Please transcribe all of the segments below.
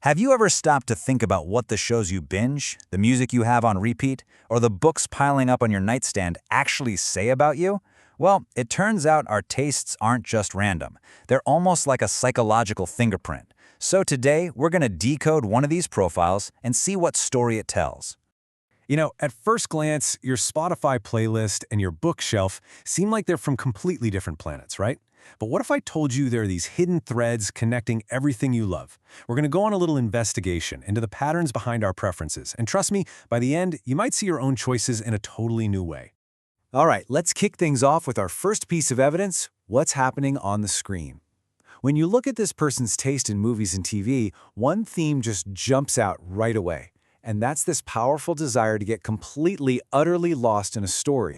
Have you ever stopped to think about what the shows you binge, the music you have on repeat, or the books piling up on your nightstand actually say about you? Well, it turns out our tastes aren't just random. They're almost like a psychological fingerprint. So today, we're going to decode one of these profiles and see what story it tells. You know, at first glance, your Spotify playlist and your bookshelf seem like they're from completely different planets, right? But what if I told you there are these hidden threads connecting everything you love? We're going to go on a little investigation into the patterns behind our preferences. And trust me, by the end, you might see your own choices in a totally new way. All right, let's kick things off with our first piece of evidence: what's happening on the screen. When you look at this person's taste in movies and TV, one theme just jumps out right away. And that's this powerful desire to get completely, utterly lost in a story.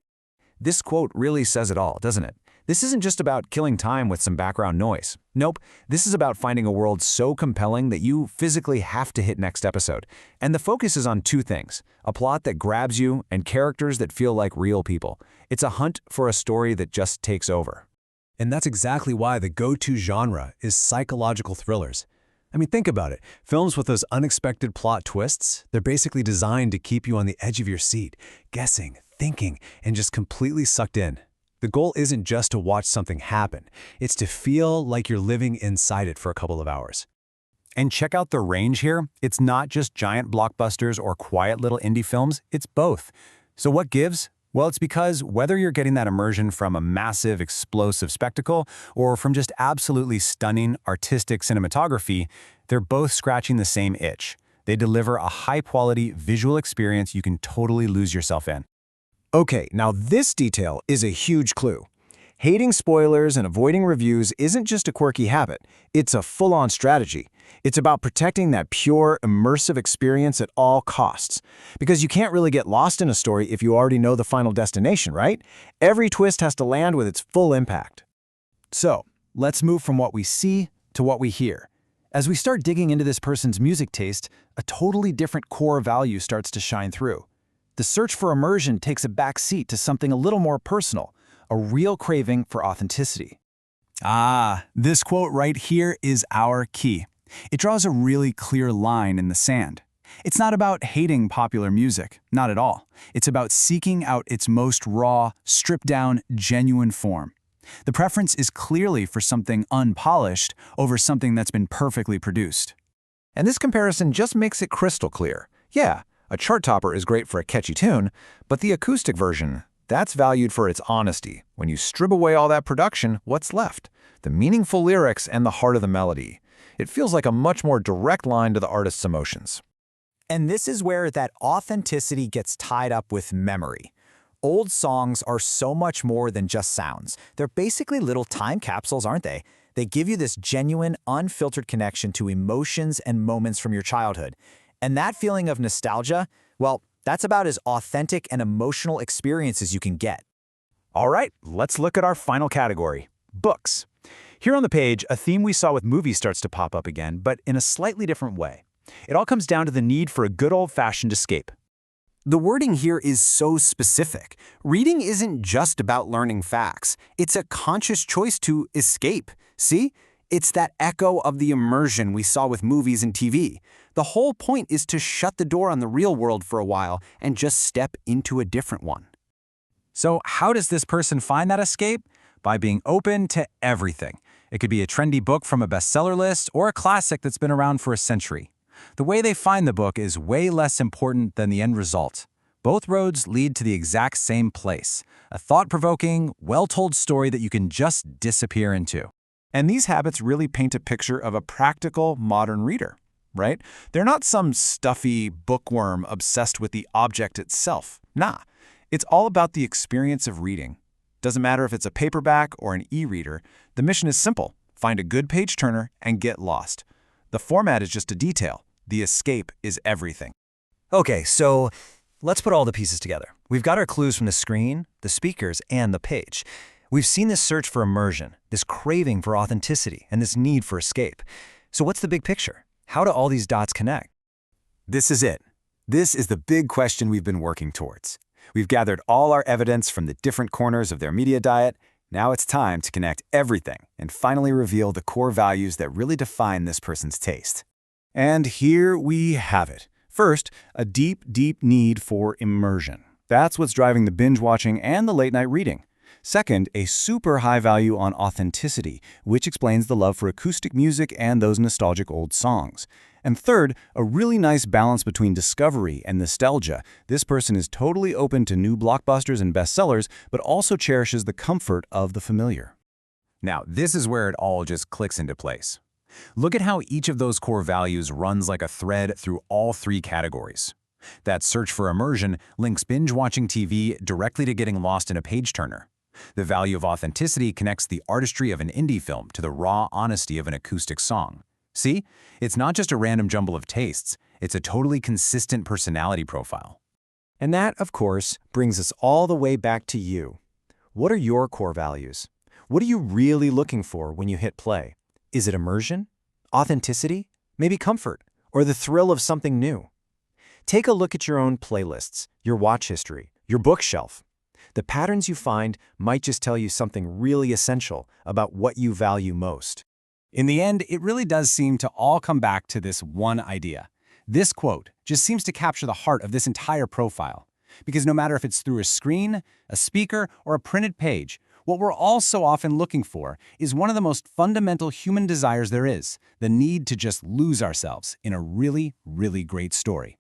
This quote really says it all, doesn't it? This isn't just about killing time with some background noise. Nope, this is about finding a world so compelling that you physically have to hit next episode. And the focus is on two things: a plot that grabs you and characters that feel like real people. It's a hunt for a story that just takes over. And that's exactly why the go-to genre is psychological thrillers. I mean, think about it. Films with those unexpected plot twists, they're basically designed to keep you on the edge of your seat, guessing, thinking, and just completely sucked in. The goal isn't just to watch something happen. It's to feel like you're living inside it for a couple of hours. And check out the range here. It's not just giant blockbusters or quiet little indie films, it's both. So what gives? Well, it's because whether you're getting that immersion from a massive, explosive spectacle or from just absolutely stunning, artistic cinematography, they're both scratching the same itch. They deliver a high-quality visual experience you can totally lose yourself in. Okay, now this detail is a huge clue. Hating spoilers and avoiding reviews isn't just a quirky habit, it's a full-on strategy. It's about protecting that pure, immersive experience at all costs. Because you can't really get lost in a story if you already know the final destination, right? Every twist has to land with its full impact. So, let's move from what we see to what we hear. As we start digging into this person's music taste, a totally different core value starts to shine through. The search for immersion takes a back seat to something a little more personal, a real craving for authenticity. This quote right here is our key. It draws a really clear line in the sand. It's not about hating popular music, not at all. It's about seeking out its most raw, stripped-down, genuine form. The preference is clearly for something unpolished over something that's been perfectly produced. And this comparison just makes it crystal clear. Yeah, a chart topper is great for a catchy tune, but the acoustic version, that's valued for its honesty. When you strip away all that production, what's left? The meaningful lyrics and the heart of the melody. It feels like a much more direct line to the artist's emotions. And this is where that authenticity gets tied up with memory. Old songs are so much more than just sounds. They're basically little time capsules, aren't they? They give you this genuine, unfiltered connection to emotions and moments from your childhood. And that feeling of nostalgia, well, that's about as authentic and emotional experience as you can get. All right, let's look at our final category: books. Here on the page, a theme we saw with movies starts to pop up again, but in a slightly different way. It all comes down to the need for a good old-fashioned escape. The wording here is so specific. Reading isn't just about learning facts. It's a conscious choice to escape. See? It's that echo of the immersion we saw with movies and TV. The whole point is to shut the door on the real world for a while and just step into a different one. So how does this person find that escape? By being open to everything. It could be a trendy book from a bestseller list or a classic that's been around for a century. The way they find the book is way less important than the end result. Both roads lead to the exact same place: a thought-provoking, well-told story that you can just disappear into. And these habits really paint a picture of a practical, modern reader, right? They're not some stuffy bookworm obsessed with the object itself. Nah, it's all about the experience of reading. Doesn't matter if it's a paperback or an e-reader, the mission is simple: find a good page-turner and get lost. The format is just a detail. The escape is everything. Okay, so let's put all the pieces together. We've got our clues from the screen, the speakers, and the page. We've seen this search for immersion, this craving for authenticity, and this need for escape. So what's the big picture? How do all these dots connect? This is it. This is the big question we've been working towards. We've gathered all our evidence from the different corners of their media diet. Now it's time to connect everything and finally reveal the core values that really define this person's taste. And here we have it. First, a deep, deep need for immersion. That's what's driving the binge watching and the late night reading. Second, a super high value on authenticity, which explains the love for acoustic music and those nostalgic old songs. And third, a really nice balance between discovery and nostalgia. This person is totally open to new blockbusters and bestsellers, but also cherishes the comfort of the familiar. Now, this is where it all just clicks into place. Look at how each of those core values runs like a thread through all three categories. That search for immersion links binge-watching TV directly to getting lost in a page-turner. The value of authenticity connects the artistry of an indie film to the raw honesty of an acoustic song. See? It's not just a random jumble of tastes, it's a totally consistent personality profile. And that, of course, brings us all the way back to you. What are your core values? What are you really looking for when you hit play? Is it immersion? Authenticity? Maybe comfort? Or the thrill of something new? Take a look at your own playlists, your watch history, your bookshelf. The patterns you find might just tell you something really essential about what you value most. In the end, it really does seem to all come back to this one idea. This quote just seems to capture the heart of this entire profile. Because no matter if it's through a screen, a speaker, or a printed page, what we're all so often looking for is one of the most fundamental human desires there is, the need to just lose ourselves in a really, really great story.